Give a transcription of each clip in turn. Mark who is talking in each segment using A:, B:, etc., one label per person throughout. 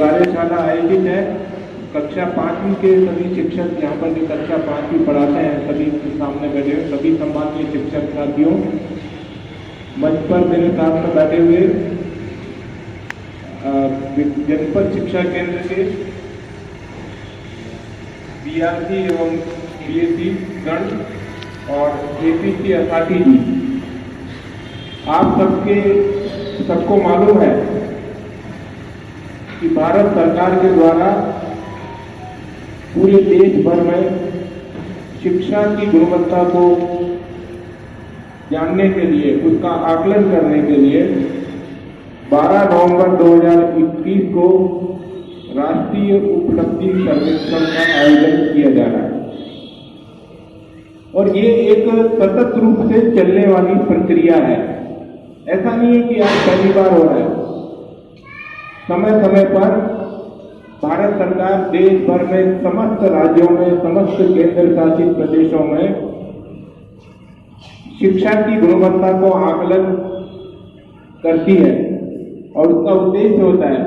A: कार्यशाला आयोजित है। कक्षा 5वीं के सभी शिक्षक यहाँ पर जो कक्षा 5वीं पढ़ाते हैं सभी के सामने बैठे हुए सभी सम्मानीय शिक्षक साथियों, मंच पर मेरे साथ में बैठे हुए जनपद शिक्षा केंद्र के बीआरसी एवं बीएससी गण और एपीसी अथॉरिटी जी, आप सबको मालूम है कि भारत सरकार के द्वारा पूरे देश भर में शिक्षा की गुणवत्ता को जानने के लिए, उसका आकलन करने के लिए 12 नवंबर 2021 को राष्ट्रीय उपलब्धि सर्वेक्षण का आयोजन किया जा रहा है। और ये एक सतत रूप से चलने वाली प्रक्रिया है। ऐसा नहीं है कि आज पहली बार हो रहा है। समय समय पर भारत सरकार देश भर में समस्त राज्यों में, समस्त केंद्र शासित प्रदेशों में शिक्षा की गुणवत्ता को आकलन करती है और उसका उद्देश्य होता है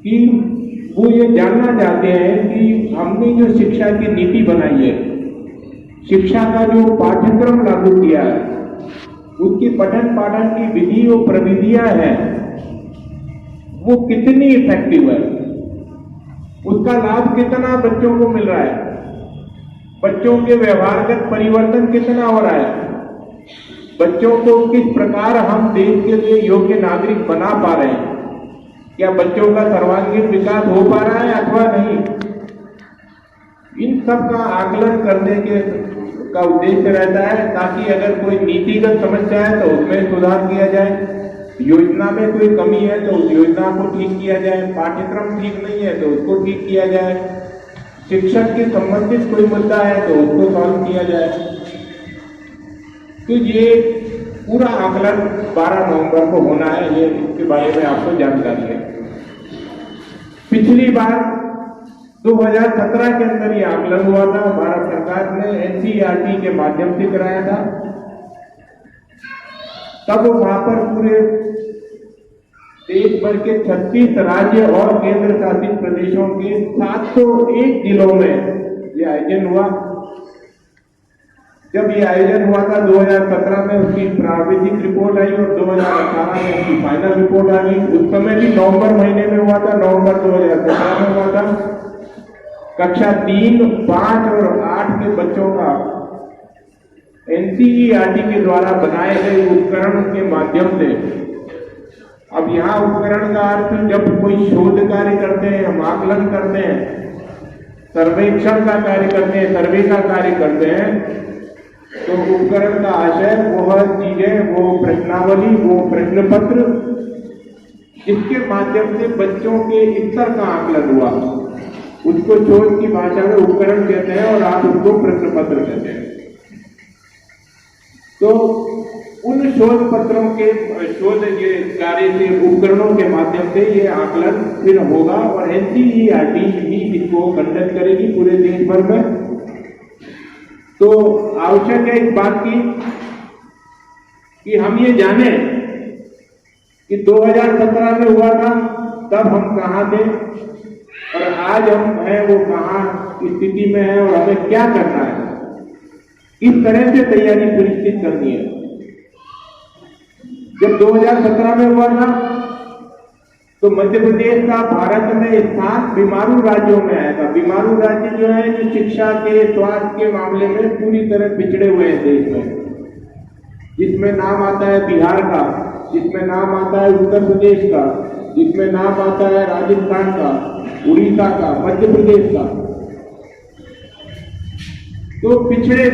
A: कि वो ये जानना चाहते हैं कि हमने जो शिक्षा की नीति बनाई है, शिक्षा का जो पाठ्यक्रम लागू किया है, उसकी पठन पाठन की विधि और प्रविधियां हैं, वो कितनी इफेक्टिव है, उसका लाभ कितना बच्चों को मिल रहा है, बच्चों के व्यवहारगत परिवर्तन कितना हो रहा है, बच्चों को किस प्रकार हम देश के लिए योग्य नागरिक बना पा रहे हैं, क्या बच्चों का सर्वांगीण विकास हो पा रहा है अथवा नहीं। इन सब का आकलन करने का उद्देश्य रहता है ताकि अगर कोई नीतिगत समस्या है तो उसमें सुधार किया जाए, योजना में कोई कमी है तो उस योजना को ठीक किया जाए, पाठ्यक्रम ठीक नहीं है तो उसको ठीक किया जाए, शिक्षक के संबंधित कोई मुद्दा है तो उसको सॉल्व किया जाए। तो ये पूरा आकलन 12 नवंबर को होना है, ये इसके बारे में आपको जानकारी है। पिछली बार 2017 के अंदर ये आकलन हुआ था, भारत सरकार ने एनसीईआरटी के माध्यम से कराया था। तब वहां पर पूरे देश भर के 36 राज्य और केंद्र शासित प्रदेशों के 701 जिलों में ये आयोजन हुआ। जब ये आयोजन हुआ था 2017 में उसकी प्राविधिक रिपोर्ट आई और 2018 में उसकी फाइनल रिपोर्ट आ गई। उस समय भी नवंबर महीने में हुआ था, नवंबर 2017 में हुआ था। कक्षा 3, 5 और 8 के बच्चों का एनसीईआरटी के द्वारा बनाए गए उपकरण के माध्यम से, अब यहाँ उपकरण का अर्थ जब कोई शोध कार्य करते हैं, हम आकलन करते हैं, सर्वेक्षण का कार्य करते हैं, सर्वे का कार्य करते हैं, तो उपकरण का आशय वह चीजें, वो प्रश्नावली, वो प्रश्न पत्र, इसके माध्यम से बच्चों के स्तर का आकलन हुआ। उसको शोध की भाषा में उपकरण कहते हैं और आप उसको प्रश्न पत्र कहते हैं। तो उन शोध पत्रों के शोध ये कार्य से, उपकरणों के माध्यम से ये आकलन फिर होगा और एनसीईआरटी ही इसको कंडक्ट करेगी पूरे देश भर में। तो आवश्यक है इस बात की कि हम ये जाने कि 2017 में हुआ था तब हम कहाँ थे और आज हम हैं वो कहाँ स्थिति में है और हमें क्या करना है, किस तरह से तैयारी सुनिश्चित करनी है। जब 2017 में हुआ था तो मध्य प्रदेश का भारत में स्थान बीमारू राज्यों में आया था। बीमारू राज्य जो है जो शिक्षा के, स्वास्थ्य के मामले में पूरी तरह पिछड़े हुए हैं देश में, जिसमें नाम आता है बिहार का, जिसमें नाम आता है उत्तर प्रदेश का, जिसमें नाम आता है राजस्थान का, उड़ीसा का, मध्य प्रदेश का। तो पिछड़े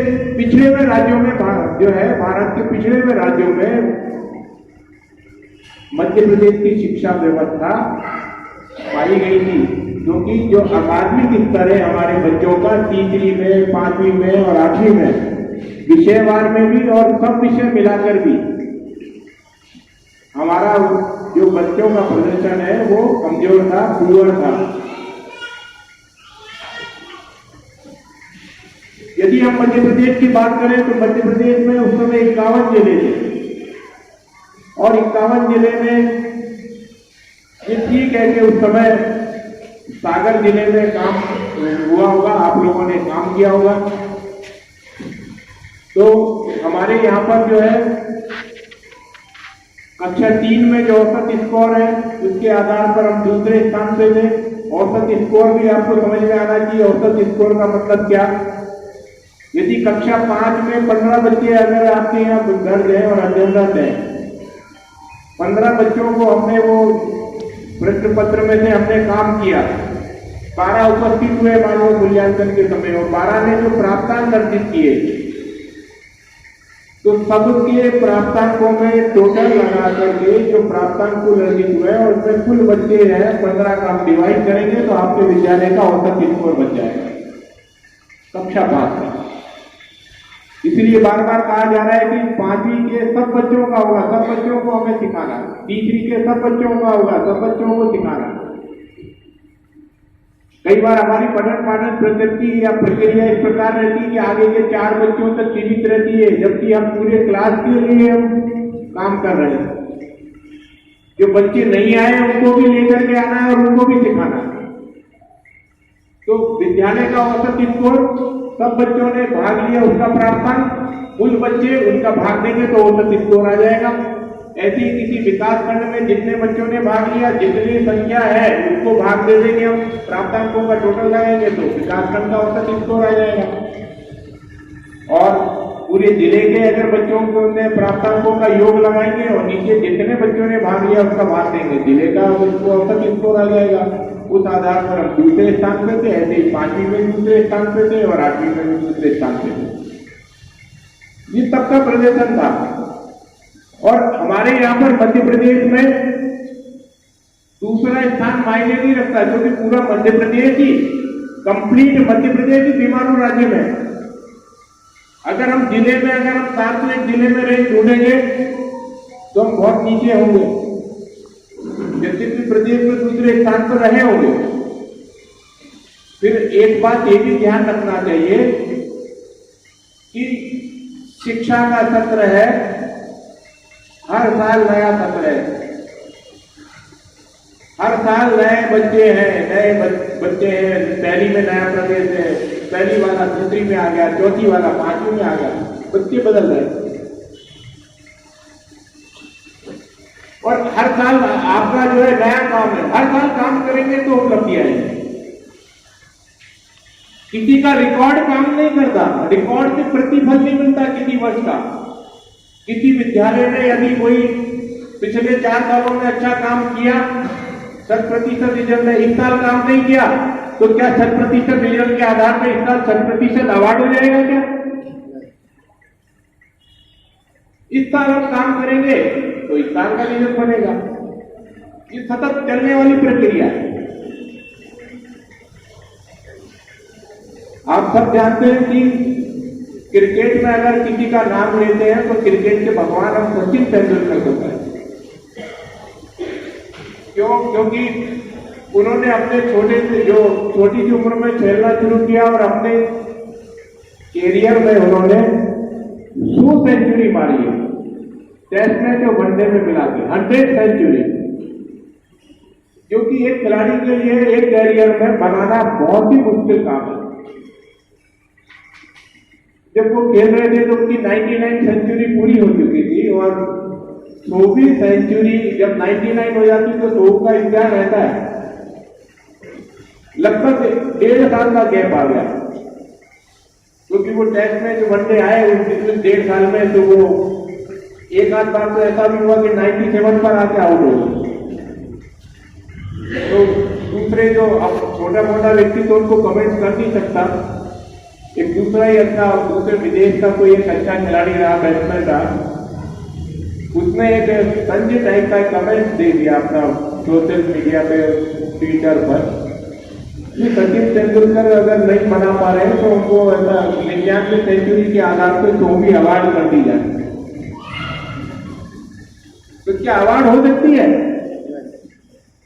A: हुए राज्यों में जो है, भारत के पिछड़े हुए राज्यों में मध्य प्रदेश की शिक्षा व्यवस्था पाई गई थी, क्योंकि जो अकादमिक स्तर है हमारे बच्चों का 3वीं में, 5वीं में और 8वीं में, विषयवार में भी और सब विषय मिलाकर भी हमारा जो बच्चों का प्रदर्शन है वो कमजोर था, पुअर था। यदि हम मध्य प्रदेश की बात करें तो मध्य प्रदेश में उस समय 51 जिले थे और 51 जिले में ये ठीक है कि उस समय सागर जिले में काम हुआ होगा, आप लोगों ने काम किया होगा। तो हमारे यहाँ पर जो है कक्षा 3 में जो औसत स्कोर है उसके आधार पर हम दूसरे स्थान पे थे। औसत स्कोर भी आपको समझ में आना चाहिए। औसत स्कोर का मतलब क्या? यदि कक्षा 5 में 15 बच्चे अगर आपके यहाँ दर्ज हैं और अध्ययनरत हैं, 15 बच्चों को हमने वो प्रश्न पत्र में से हमने काम किया, 12 उपस्थित हुए मानव मूल्यांकन के समय और 12 ने जो प्राप्तांक अर्जित किए, तो सबके प्राप्तांकों में टोटल लगा करके जो प्राप्तांक कुल अर्जित हुए और उसमें कुल बच्चे हैं 15 का हम डिवाइड करेंगे तो आपके विद्यालय का औसत स्कोर बन जाएगा कक्षा 5 का। इसलिए बार बार कहा जा रहा है कि 5वीं के सब बच्चों का होगा, सब बच्चों को हमें सिखाना, तीसरी के सब बच्चों का होगा, सब बच्चों को सिखाना। कई बार हमारी पठन पाठन पद्धति या प्रक्रिया इस प्रकार रहती है कि आगे के 4 बच्चों तक सीमित रहती है, जबकि हम पूरे क्लास के लिए हम काम कर रहे हैं। जो बच्चे नहीं आए उनको भी लेकर के आना है और उनको भी सिखाना है। तो विद्यालय का औसत स्कोर, सब बच्चों ने भाग लिया उसका प्राप्तांक, कुल बच्चे उनका भाग देंगे तो औसत स्कोर आ जाएगा। ऐसे ही किसी विकास खंड में जितने बच्चों ने भाग लिया, जितनी संख्या है उसको भाग दे देंगे हम, प्राप्तांकों का टोटल लगाएंगे तो विकास खंड का औसत स्कोर आ जाएगा। और पूरे जिले के अगर बच्चों को प्राप्तांकों का योग लगाएंगे और नीचे जितने बच्चों ने भाग लिया उसका भाग देंगे, जिले का उसको औसत स्कोर आ जाएगा। उस आधार पर हम दूसरे स्थान पे थे, ऐसे ही 5वीं में दूसरे स्थान पे थे और 8वीं में भी दूसरे स्थान पे थे। ये तब का प्रदर्शन था। और हमारे यहाँ पर मध्य प्रदेश में दूसरा स्थान मायने नहीं रखता, क्योंकि पूरा मध्य प्रदेश ही, कंप्लीट मध्य प्रदेश ही बीमारू राज्य में। अगर हम जिले में, अगर हम सार्वजनिक जिले में रहे ढूंढेंगे तो हम बहुत नीचे होंगे, यद्यपि प्रदेश में दूसरे स्थान पर रहे होंगे। फिर एक बात ये भी ध्यान रखना चाहिए कि शिक्षा का सत्र है, हर साल नया सत्र है, हर साल नए बच्चे हैं, नए बच्चे हैं। पहली में नया प्रदेश है, पहली वाला दूसरी में आ गया, चौथी वाला 5वीं में आ गया, बच्चे बदल रहे। और हर साल आपका जो है नया काम है, हर साल काम करेंगे तो उपलब्धि आएगी। किसी का रिकॉर्ड काम नहीं करता, रिकॉर्ड से प्रतिफल नहीं मिलता किसी वर्ष का। किसी विद्यालय ने यदि कोई पिछले 4 सालों में अच्छा काम किया, 100% रिजल्ट है, इस साल काम नहीं किया, तो क्या 100% रिजल्ट के आधार पर इस साल 100% अवार्ड हो जाएगा क्या? इस साल हम काम करेंगे तो इस साल का रिजल्ट बनेगा। ये सतत चलने वाली प्रक्रिया है। आप सब जानते हैं कि क्रिकेट में अगर किसी का नाम लेते हैं तो क्रिकेट के भगवान हम सचिन तेंदुलकर को कहते हैं। क्यों? क्योंकि उन्होंने अपने छोटी सी उम्र में खेलना शुरू किया और अपने कैरियर में उन्होंने 100 सेंचुरी मारी है, टेस्ट में जो वनडे में मिला के 100 सेंचुरी, क्योंकि एक खिलाड़ी के लिए एक कैरियर में बनाना बहुत ही मुश्किल काम है। जब वो खेल रहे थे तो उनकी 99 सेंचुरी पूरी हो चुकी थी और 100वीं सेंचुरी जब 99 हो जाती तो 100 का इंतजार रहता है। लगभग 1.5 साल का गैप आ गया, क्योंकि वो टेस्ट में जो वनडे आए उस 1.5 साल में तो वो एक आध बार तो ऐसा भी हुआ कि 97 पर आके आउट हो गए। तो दूसरे जो अब छोटा मोटा व्यक्ति तो उनको कमेंट कर नहीं सकता, एक दूसरा ही अच्छा, दूसरे विदेश का कोई एक अच्छा खिलाड़ी रहा, बैट्समैन रहा, उसने एक संजय टाइप का कमेंट दे दिया अपना सोशल मीडिया पे, ट्विटर पर, कि सचिन तेंदुलकर अगर नहीं बना पा रहे तो उनको ऐसा 99 सेंचुरी के आधार पर 100वीं अवार्ड कर दी जाए। तो क्या अवार्ड हो सकती है?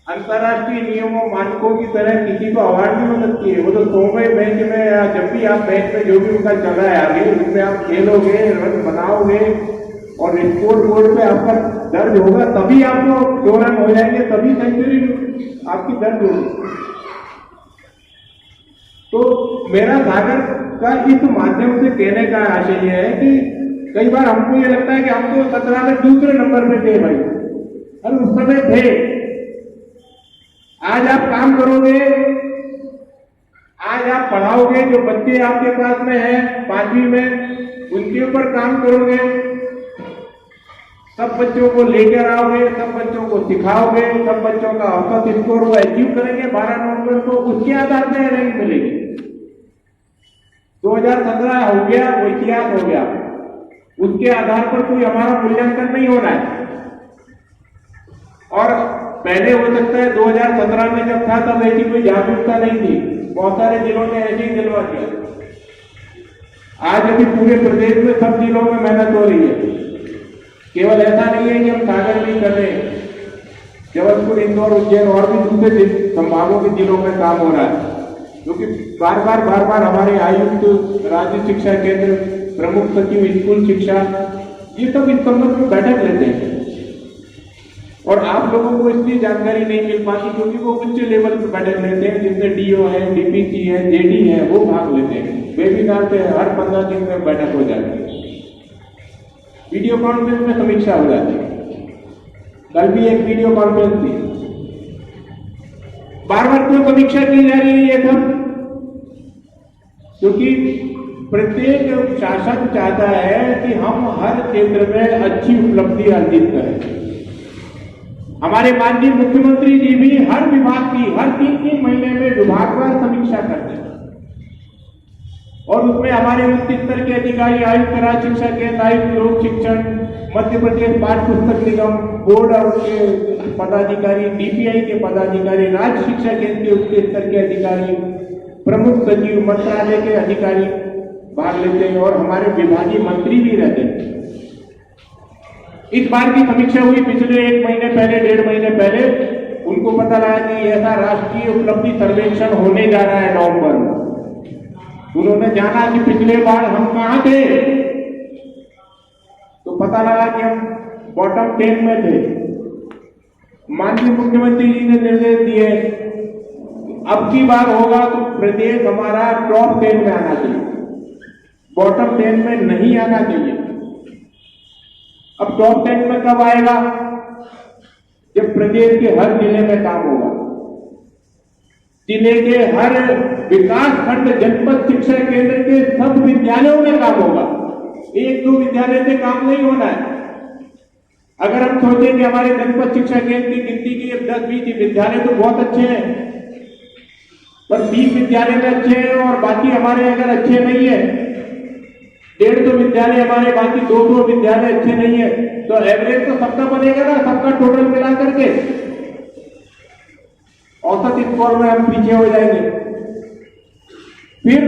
A: अंतर्राष्ट्रीय नियमों मानकों की तरह किसी को अवार्ड नहीं मिल सकती है। वो तो 100वें मैच में या जब भी आप मैच में जो भी उनका चल रहा है आगे, उसमें आप खेलोगे, रन बनाओगे, और स्कोर बोर्ड पे आपका दर्ज होगा तभी आपको 2 रन हो जाएंगे, तभी सेंचुरी आपकी दर्ज होगी। तो मेरा सागर का इस माध्यम से कहने का आशय यह है कि कई बार हमको ये लगता है कि हम तो 17 में दूसरे नंबर पे थे भाई, अरे उस समय थे। आज आप काम करोगे, आज आप पढ़ाओगे, जो बच्चे आपके पास में है 5वीं में, उनके ऊपर काम करोगे, सब बच्चों को लेकर आओगे, सब बच्चों को सिखाओगे, सब बच्चों का औसत स्कोर वो अचीव करेंगे 12 नवंबर को, उसके आधार पर रैंक मिलेगी। 2017 हो गया, वो इतिहास हो गया, उसके आधार पर कोई हमारा मूल्यांकन नहीं होना है। और पहले हो सकता है 2017 में जब था तब ऐसी कोई जागरूकता नहीं थी, बहुत सारे जिलों ने ऐसे ही दिलवा दिया। आज अभी पूरे प्रदेश में सब जिलों में मेहनत हो रही है, केवल ऐसा नहीं है कि हम सागर नहीं कर रहे हैं, जबलपुर, इंदौर, उज्जैन और भी दूसरे संभागों के जिलों में काम हो रहा है, क्योंकि बार बार हमारे आयुक्त, राज्य शिक्षा केंद्र, प्रमुख सचिव स्कूल शिक्षा, ये सब इस संबंध में बैठक लेते हैं। और आप लोगों को इसलिए जानकारी नहीं मिल पाती क्योंकि वो उच्च लेवल पर बैठक लेते हैं, जिसमें डीओ है, डीपीसी है, जेडी है, वो भाग लेते हैं। वेबिनार पे हर 15 दिन में बैठक हो जाती है, वीडियो कॉन्फ्रेंस में समीक्षा हो जाती है। कल भी एक वीडियो कॉन्फ्रेंस थी। बार क्यों समीक्षा की जा रही है ये सब? क्योंकि प्रत्येक शासक चाहता है कि हम हर क्षेत्र में अच्छी उपलब्धि अर्जित करें। हमारे माननीय मुख्यमंत्री जी भी हर विभाग की हर 3-3 महीने में विभागवार समीक्षा करते हैं, और उसमें हमारे उच्च स्तर के अधिकारी, आयुक्त, राज्य शिक्षा केंद्र आयुक्त, लोक शिक्षण, मध्य प्रदेश पाठ्य पुस्तक निगम बोर्ड और के पदाधिकारी, डीपीआई के पदाधिकारी, राज्य शिक्षा केंद्र के उच्च स्तर के अधिकारी, प्रमुख सचिव, मंत्रालय के अधिकारी भाग लेते हैं, और हमारे विभागीय मंत्री भी रहते हैं। इस बार की समीक्षा हुई पिछले 1 महीने पहले, 1.5 महीने पहले, उनको पता लगा कि ऐसा राष्ट्रीय उपलब्धि सर्वेक्षण होने जा रहा है नवंबर में। उन्होंने जाना कि पिछले बार हम कहां थे, तो पता लगा कि हम बॉटम 10 में थे। माननीय मुख्यमंत्री जी ने निर्देश दिए, अब की बार होगा तो प्रदेश हमारा टॉप 10 में आना चाहिए, बॉटम 10 में नहीं आना चाहिए। अब टॉप 10 में कब आएगा? जब प्रदेश के हर जिले में काम होगा, जिले के हर विकास खंड, जनपद शिक्षा केंद्र के सब विद्यालयों में काम होगा। 1-2 विद्यालय से काम नहीं होना है। अगर हम सोचें कि हमारे जनपद शिक्षा केंद्र की गिनती की 10-20 विद्यालय तो बहुत अच्छे हैं, पर 20 विद्यालय में अच्छे हैं और बाकी हमारे अगर अच्छे नहीं है, 150 विद्यालय हमारे, बाकी 200 विद्यालय अच्छे नहीं है, तो एवरेज तो सबका बनेगा ना, सबका टोटल मिला करके औसत स्कोर में हम पीछे हो जाएंगे। फिर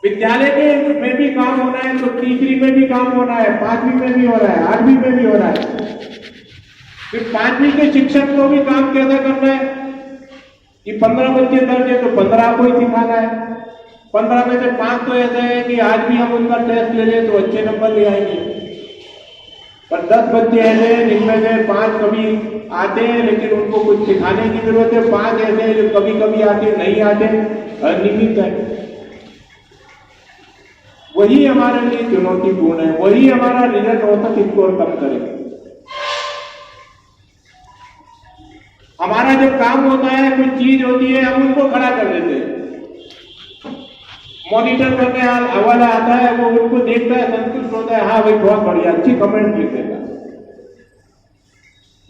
A: विद्यालय के में भी काम होना है, तो तीसरी में भी काम होना है, 5वीं में भी हो रहा है, 8वीं में भी हो रहा है। फिर 5वीं के शिक्षक को भी काम कैसा करना है कि 15 बच्चे दर्ज है तो 15 को ही सिखाना है। 15 में से 5 तो ऐसे हैं कि आज भी हम उनका टेस्ट ले लें तो अच्छे नंबर ले आएंगे, पर 10 बच्चे ऐसे हैं जिनमें से 5 कभी आते हैं लेकिन उनको कुछ सिखाने की जरूरत है, 5 ऐसे हैं जो कभी कभी आते नहीं आते, अनियमित है। वही हमारे लिए चुनौतीपूर्ण है, वही हमारा रिजल्ट औसत स्कोर कम करेगा। हमारा जब काम होता है, कोई चीज होती है, हम उनको खड़ा कर देते हैं, मॉनिटर करने वाला आता है, वो उनको देखता है, संतुष्ट होता है, हाँ भाई बहुत बढ़िया, अच्छी कमेंट लिख देता है।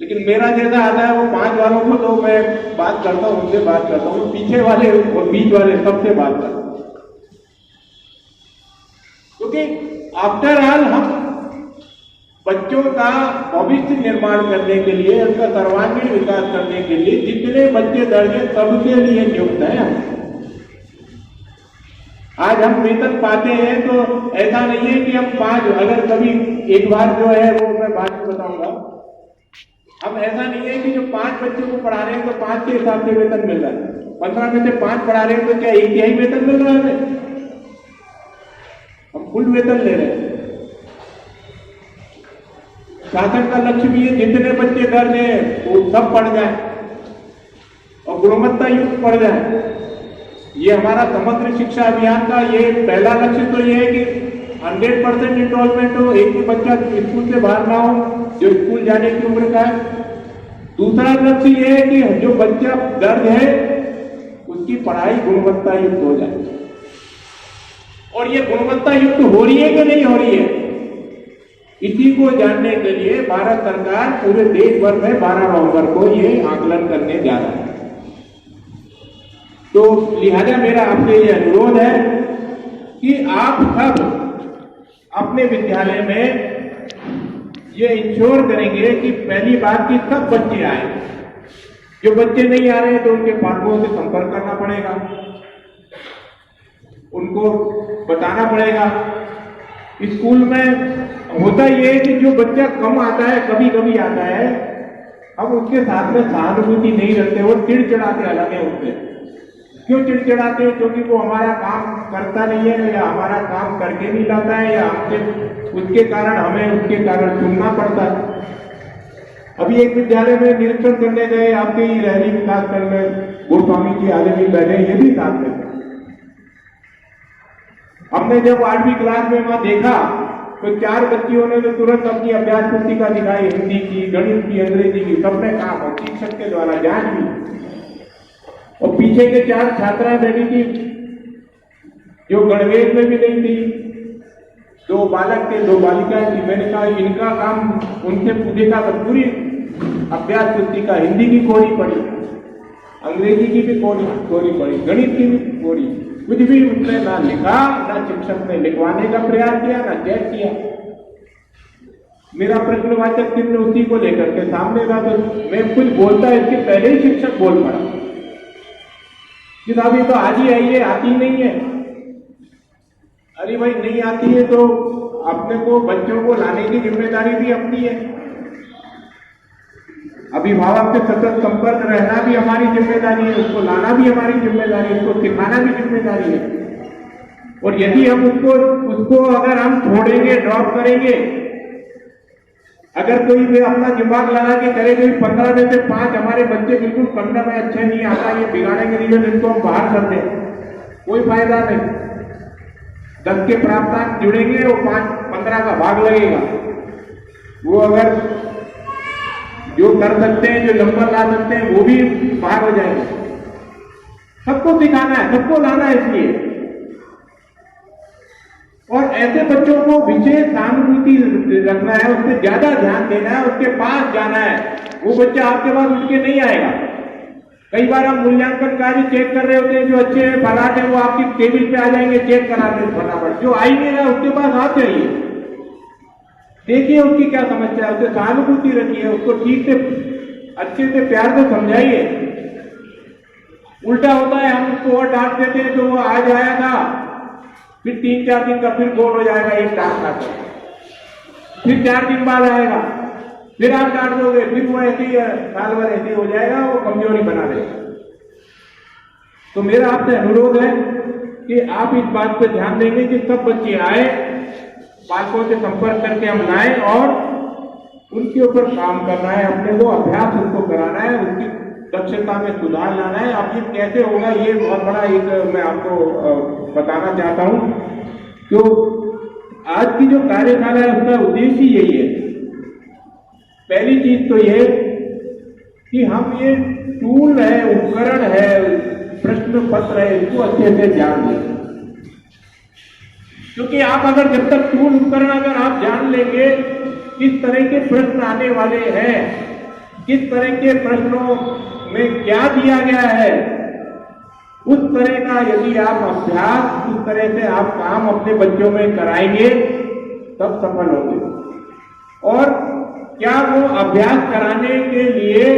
A: लेकिन मेरा जैसा आता है वो 5 वालों को तो मैं बात करता हूं, उनसे बात करता हूं, पीछे वाले और बीच वाले सबसे बात करता हूं, क्योंकि आफ्टर ऑल हम बच्चों का भविष्य निर्माण करने के लिए, उनका सर्वांगीण विकास करने के लिए जितने बच्चे दर्ज हैं सबके लिए नियुक्त है। आज हम वेतन पाते हैं तो ऐसा नहीं है कि हम 5, अगर कभी एक बार जो है वो मैं बाद में बताऊंगा, हम ऐसा नहीं है कि जो 5 बच्चों को पढ़ा रहे हैं तो 5 के हिसाब से वेतन मिल रहा है। 15 में से 5 पढ़ा रहे हैं तो क्या 1/3 वेतन मिल रहा है हमें? हम फुल वेतन ले रहे हैं। शासन का लक्ष्य भी है जितने बच्चे दर्ज हैं वो सब पढ़ जाए और गुणवत्ता युक्त पढ़ जाए। ये हमारा समग्र शिक्षा अभियान का ये पहला लक्ष्य तो ये है कि 100% इनरोलमेंट हो, एक भी बच्चा स्कूल से बाहर ना हो जो स्कूल जाने की उम्र का है। दूसरा लक्ष्य ये है कि जो बच्चा दर्ज है उसकी पढ़ाई गुणवत्ता युक्त हो जाए। और ये गुणवत्ता युक्त हो रही है कि नहीं हो रही है, इसी को जानने के लिए भारत सरकार पूरे देश भर में 12 नवंबर को ये आकलन करने जा रहा है। तो लिहाजा मेरा आपसे ये अनुरोध है कि आप सब अपने विद्यालय में ये इंश्योर करेंगे कि पहली बात कि सब बच्चे आए। जो बच्चे नहीं आ रहे हैं तो उनके पालकों से संपर्क करना पड़ेगा, उनको बताना पड़ेगा। स्कूल में होता ये है कि जो बच्चा कम आता है, कभी कभी आता है, हम उसके साथ में सहानुभूति नहीं रखते, वो चिड़चिड़ाते अलग है उससे। क्यों चिड़चिड़ाते हैं? क्योंकि वो हमारा काम करता नहीं है या हमारा काम करके नहीं लाता है या हमसे उसके कारण हमें उसके कारण सुनना पड़ता है। अभी एक विद्यालय में निरीक्षण करने गए, आपके ही रहरी विकास खंड में गोस्वामी जी आदमी बैठे, ये भी साथ में। हमने जब 8वीं क्लास में वहां देखा तो 4 बच्चियों ने तो तुरंत अपनी अभ्यास पुस्तिका दिखाई, हिंदी की, गणित की, अंग्रेजी की, सबने काम और शिक्षक के द्वारा जांच भी। और पीछे के 4 छात्राएं बैठी थी जो गणवेश में भी नहीं थी, 2 बालक थे, 2 बालिकाएं थी। मैंने कहा इनका काम उनसे पूछेगा तो पूरी अभ्यास पुस्तिका हिंदी की कोरी पड़ी, अंग्रेजी की भी कोरी पड़ी, गणित की भी कोरी, कुछ भी उसने ना लिखा, ना शिक्षक ने लिखवाने का प्रयास किया, ना चेक किया। मेरा प्रश्नवाचक चिन्ह उसी को लेकर के सामने था, तो मैं कुछ बोलता इसके पहले ही शिक्षक बोल पड़ा कि साहब ये तो आज ही आई है, आती नहीं है। अरे भाई नहीं आती है तो अपने को बच्चों को लाने की जिम्मेदारी भी अपनी है, अभिभावक से सतत संपर्क रहना भी हमारी जिम्मेदारी है, उसको लाना भी हमारी जिम्मेदारी है, उसको सिखाना भी जिम्मेदारी है। और यदि हम उसको अगर हम छोड़ेंगे, ड्रॉप करेंगे, अगर कोई भी अपना दिमाग लगा के करे, कोई 15 में से 5 हमारे बच्चे बिल्कुल कन्नड़ में अच्छे नहीं आता, ये बिगाड़ेंगे रिजल्ट, इनको हम बाहर कर दें, कोई फायदा नहीं। 10 के प्राप्तांक जुड़ेंगे, वो 5-15 का भाग लगेगा। वो अगर जो कर सकते हैं, जो नंबर ला सकते हैं, वो भी बाहर हो जाएंगे। सबको सिखाना है, सबको लाना है इसलिए। और ऐसे बच्चों को विशेष सहानुभूति रखना है, उससे ज्यादा ध्यान देना है, उसके पास जाना है। वो बच्चा आपके पास उठ के नहीं आएगा। कई बार हम मूल्यांकन कार्य चेक कर रहे होते हैं, जो अच्छे हैं, फलाट है, वो आपकी टेबल पे आ जाएंगे, चेक करा दें फटाफट। जो आई नहीं रहा उसके पास आप जाइए, देखिए उसकी क्या समस्या है, उसे सहानुभूति रखिए, उसको ठीक से अच्छे से प्यार से समझाइए। उल्टा होता है, हम उसको और डांट देते हैं तो वो आज आया था, फिर 3-4 दिन का फिर गोल हो जाएगा, एक डांट खाते, फिर 4 दिन बाद आएगा, फिर आप डांट दोगे, फिर वो ऐसे ही साल भर ऐसे हो जाएगा, वो कमजोरी बना देगा। तो मेरा आपसे अनुरोध है कि आप इस बात पर ध्यान देंगे कि सब बच्चे आए, पालकों से संपर्क करके हम लाएं और उनके ऊपर काम करना है, अपने को अभ्यास उनको कराना है, उनकी दक्षता में सुधार लाना है। अब ये कैसे होगा, ये बहुत बड़ा एक मैं आपको बताना चाहता हूं। तो आज की जो कार्यशाला है उसका उद्देश्य यही है। पहली चीज तो ये कि हम ये टूल है, उपकरण है, प्रश्न पत्र है, इसको अच्छे से जान लें। क्योंकि आप अगर जब तक टूल उपकरण अगर आप जान लेंगे किस तरह के प्रश्न आने वाले हैं, किस तरह के प्रश्नों में क्या दिया गया है, उस तरह का यदि आप अभ्यास, उस तरह से आप काम अपने बच्चों में कराएंगे तब सफल होंगे। और क्या वो अभ्यास कराने के लिए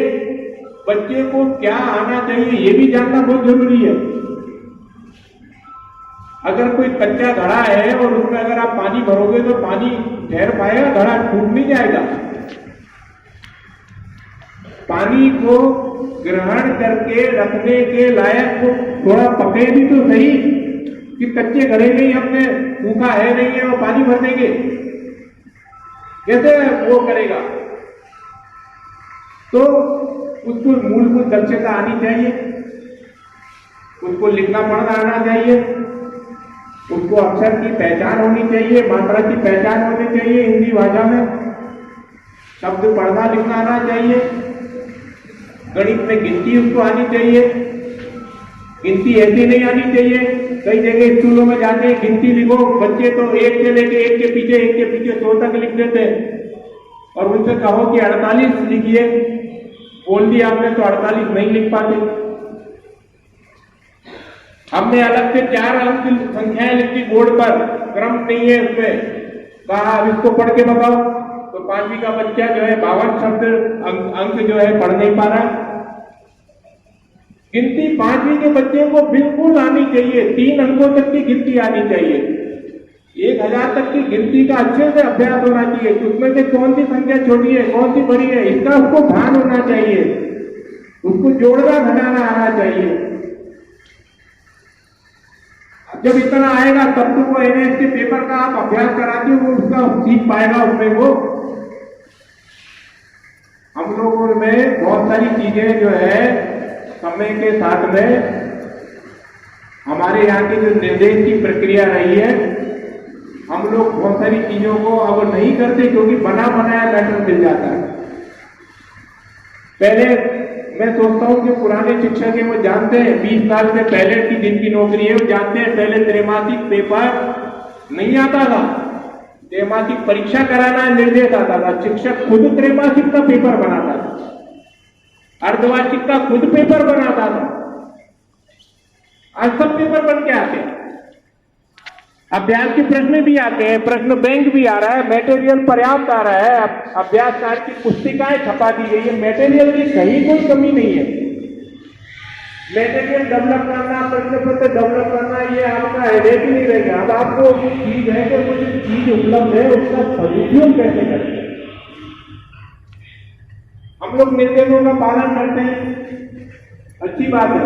A: बच्चे को क्या आना चाहिए ये भी जानना बहुत जरूरी है। अगर कोई कच्चा घड़ा है और उसमें अगर आप पानी भरोगे तो पानी ठहर पाएगा, घड़ा टूट नहीं जाएगा। पानी को ग्रहण करके रखने के लायक को थोड़ा पके भी तो सही, कि कच्चे घड़े में ही हमने सूखा है नहीं है और पानी भर देंगे। कैसे वो करेगा? तो उसको मूलभूत दक्षता आनी चाहिए, उसको लिखना पढ़ना आना चाहिए, उसको अक्षर की पहचान होनी चाहिए, मात्रा की पहचान होनी चाहिए, हिंदी भाषा में शब्द पढ़ना लिखना आना चाहिए, गणित में गिनती उसको आनी चाहिए। गिनती ऐसी नहीं आनी चाहिए, कई जगह स्कूलों में जाते हैं गिनती लिखो, बच्चे तो एक से लेके एक के पीछे 100 तक लिख देते हैं और उनसे कहो कि 48 लिखिए, बोल दिया आपने तो 48 नहीं लिख पाते। हमने अलग से 4 अंक की संख्याएं लिखी बोर्ड पर, क्रम नहीं है उसमें, कहा अब इसको पढ़ के बताओ, तो 5वीं का बच्चा जो है 52 शब्द अंक जो है पढ़ नहीं पा रहा। गिनती 5वीं के बच्चे को बिल्कुल आनी चाहिए, 3 अंकों तक की गिनती आनी चाहिए, 1000 तक की गिनती का अच्छे से अभ्यास होना चाहिए कि उसमें से कौन सी संख्या छोटी है कौन सी बड़ी है, इसका उसको भान होना चाहिए, उसको जोड़ना घटाना आना चाहिए। जब इतना आएगा तब तो वो एनएस के पेपर का आप अभ्यास कराते हो, उसका सीख पाएगा उसमें वो। हम लोगों में बहुत सारी चीजें जो है समय के साथ में हमारे यहाँ की जो निर्देश की प्रक्रिया रही है, हम लोग बहुत सारी चीजों को अब नहीं करते क्योंकि बना बनाया मैटर मिल जाता है। पहले मैं सोचता हूं कि पुराने शिक्षक है वो जानते हैं, 20 साल से पहले की जिनकी नौकरी है वो जानते हैं, पहले त्रैमासिक पेपर नहीं आता था, त्रैमासिक परीक्षा कराना निर्देश आता था, शिक्षक खुद त्रैमासिक का पेपर बनाता था, अर्धवार्षिक का खुद पेपर बनाता था। आज सब पेपर बन के आते हैं, अभ्यास के प्रश्न भी आते हैं, प्रश्न बैंक भी आ रहा है, मटेरियल पर्याप्त आ रहा है, अभ्यास कार्य की पुस्तिकाएं छपा दी गई है, मटेरियल की कहीं कोई कमी नहीं है। मटेरियल डेवलप करना, प्रश्न पत्र डेवलप करना, ये आपका हेडेक ही नहीं रहेगा। अब आपको चीज है कि कुछ चीज उपलब्ध है, उसका सदुपयोग कैसे करते हैं। हम लोग निर्देशों का पालन करते हैं, अच्छी बात है,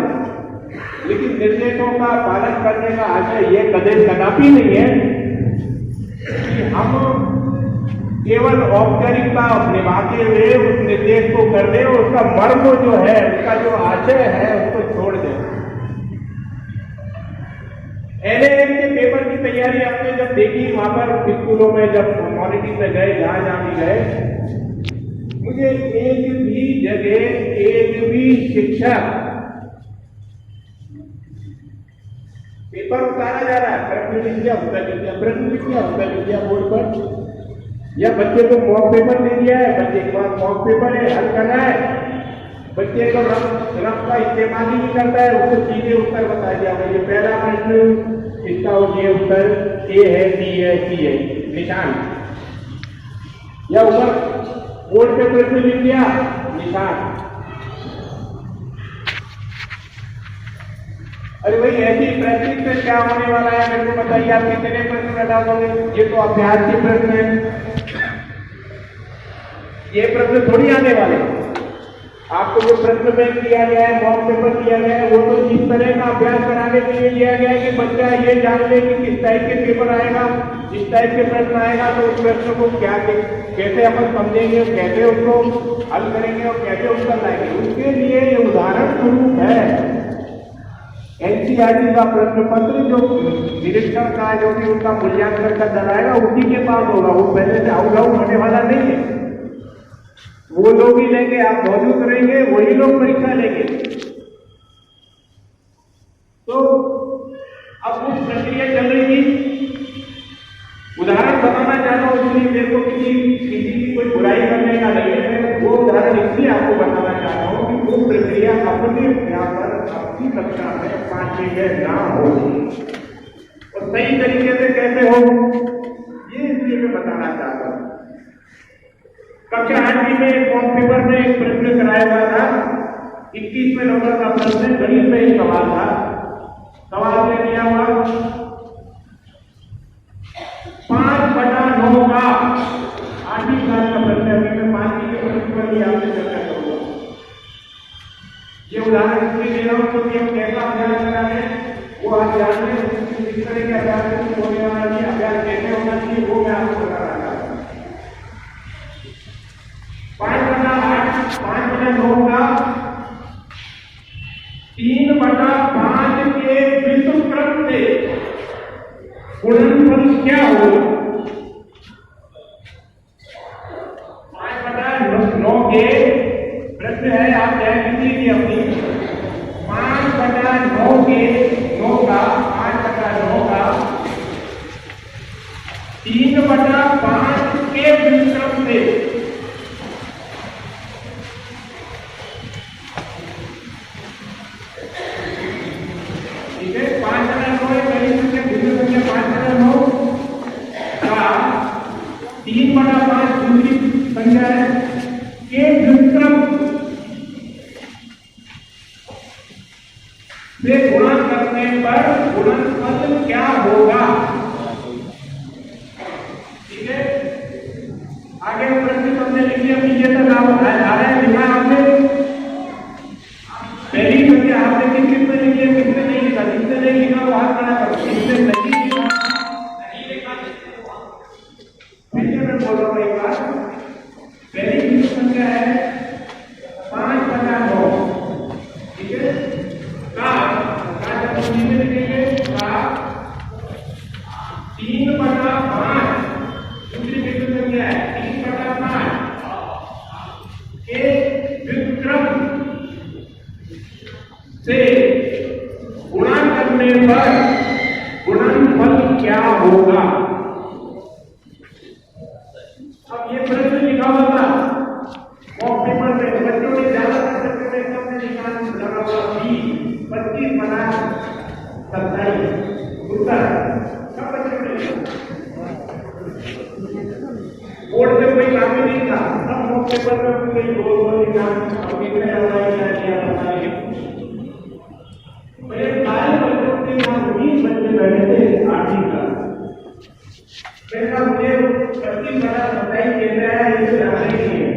A: लेकिन निर्देशों का पालन करने का आशय यह कदापि नहीं है कि हम केवल औपचारिकता निभाते हुए उस निर्देश को कर दें और उसका मर्म जो है, उसका जो आशय है उसको छोड़ दें। एनएएम के पेपर की तैयारी आपने जब देखी वहां पर स्कूलों में, जब मॉनिटरिंग में गए, जहां भी गए, मुझे एक भी जगह एक भी शिक्षक पेपर उतारा जा रहा है, प्रश्न लिख दिया उत्तर लिख दिया, प्रश्न लिख दिया उत्तर लिख दिया बोर्ड पर, या बच्चे को मॉक पेपर दे दिया है, बच्चे के पास मॉक पेपर है, हल कर रहा है, बच्चे को रफ का इस्तेमाल ही नहीं करता है, उसको सीधे उत्तर बता दिया भाई ये पहला प्रश्न इसका और ये उत्तर ए है, बी है, सी है, निशान, या ऊपर बोर्ड पे प्रश्न लिख दिया निशान। अरे भाई ऐसी प्रैक्टिस से क्या होने वाला है, मेरे को बताइए, आप कितने प्रश्न बता दोगे? ये तो अभ्यास के प्रश्न है, ये प्रश्न थोड़ी आने वाले। आपको जो प्रश्न बैंक दिया गया है, मॉक पेपर दिया गया है, वो तो इस तरह का अभ्यास कराने के लिए दिया गया है कि बच्चा ये जान ले कि किस टाइप के पेपर आएगा, जिस टाइप के प्रश्न आएगा तो उस प्रश्न को क्या कैसे अपन समझेंगे, कैसे उसको हल करेंगे और कैसे उत्तर लाएंगे। उसके लिए ये उदाहरण स्वरूप है। एनसीईआरटी का प्रश्न पत्र जो निरीक्षण का जो भी उनका मूल्यांकन का कराएगा उसी के पास होगा, वो पहले से आउट आउट होने वाला नहीं है। वो लोग ही लेंगे, आप मौजूद रहेंगे, वही लोग परीक्षा लेंगे। तो अब वो प्रक्रिया चल रही थी, उदाहरण बताना चाहता हूं, इसलिए मेरे को किसी की कोई बुराई करने का नहीं है, मैं वो उदाहरण इसलिए आपको बताना चाहता हूं कि वो प्रक्रिया अपने यहाँ पर अपनी कक्षा में 5 में ना हो और सही तरीके से कैसे हो, ये इसलिए मैं बताना चाहता हूं। कक्षा 8वीं में मॉक पेपर में एक प्रश्न कराया गया था, 21वें नंबर का प्रश्न, गणित में एक सवाल था। सवाल में दिया हुआ 5/9 का 8वीं क्लास का प्रश्न है, अभी मैं 5वीं के प्रश्न पर भी आपसे चर्चा करूंगा। ये उदाहरण इसलिए दे रहा हूं क्योंकि हम कैसा अभ्यास करा रहे हैं वो आप जान रहे हैं, किस तरह के अभ्यास होने वाला है, अभ्यास कैसे होना चाहिए वो मैं आपको बता रहा था। 9 के प्रश्न है, आप तय कीजिए अपनी 5/9 के 9 का 5/9 का 3/5 के व्युत्क्रम से ठीक है। 5/9 है पहली संख्या, दूसरी संख्या 5/9 का 3/5 दूसरी संख्या है के व्युत्क्रम से गुणा करने पर गुणनफल क्या होगा। ठीक है, आगे प्रश्न हमने लिखिए, पीछे तक आप आ रहे हैं, लिखा आपने पहली संख्या आपने किस में लिखी है, किसने नहीं लिखा, जिसने नहीं लिखा वो हाथ खड़ा करो, जिसने नहीं लिखा फिर से मैं बोल रहा हूँ एक बार, पहली संख्या है 5/9, ठीक है, का जब नीचे लिखेंगे का 3/5 दूसरी बिंदु संख्या है 3/5 के व्युत्क्रम से गुणा करने पर गुणनफल क्या होगा। अब ये प्रश्न लिखा हुआ था मॉक पेपर में, बच्चों ने ज्यादा प्रश्न में सबने निकाल लगा हुआ 25/27 उत्तर सब बच्चों ने, बोर्ड में कोई काम नहीं था, सब मॉक पेपर में कोई गोल निकाल अब कितने ऑनलाइन क्या बताइए। मेरे सारे बच्चों के यहाँ 20 बच्चे बैठे थे 8वीं क्लास, मेरा मुझे 25 बड़ा बताई देता है, ये जानना ही नहीं है,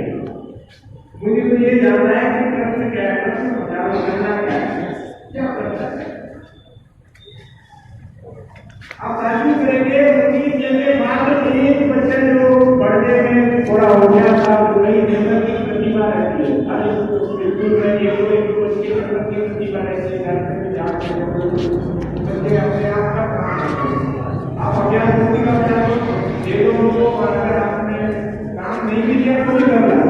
A: मुझे तो ये जानना है कि प्रश्न क्या है, प्रश्न जानना क्या है, क्या प्रश्न है। आप राशि करेंगे 19 के बाद एक बच्चा जो पढ़ने में थोड़ा हो गया था, वही जगह की प्रतिभा रहती है, अरे बिल्कुल नहीं, ये कोई उसकी प्रतिभा रहती है, बच्चे अपने आप का काम आप अज्ञान मुक्ति का बचा दो, ये लोगों को अगर आपने काम नहीं किया तो नहीं कर रहा।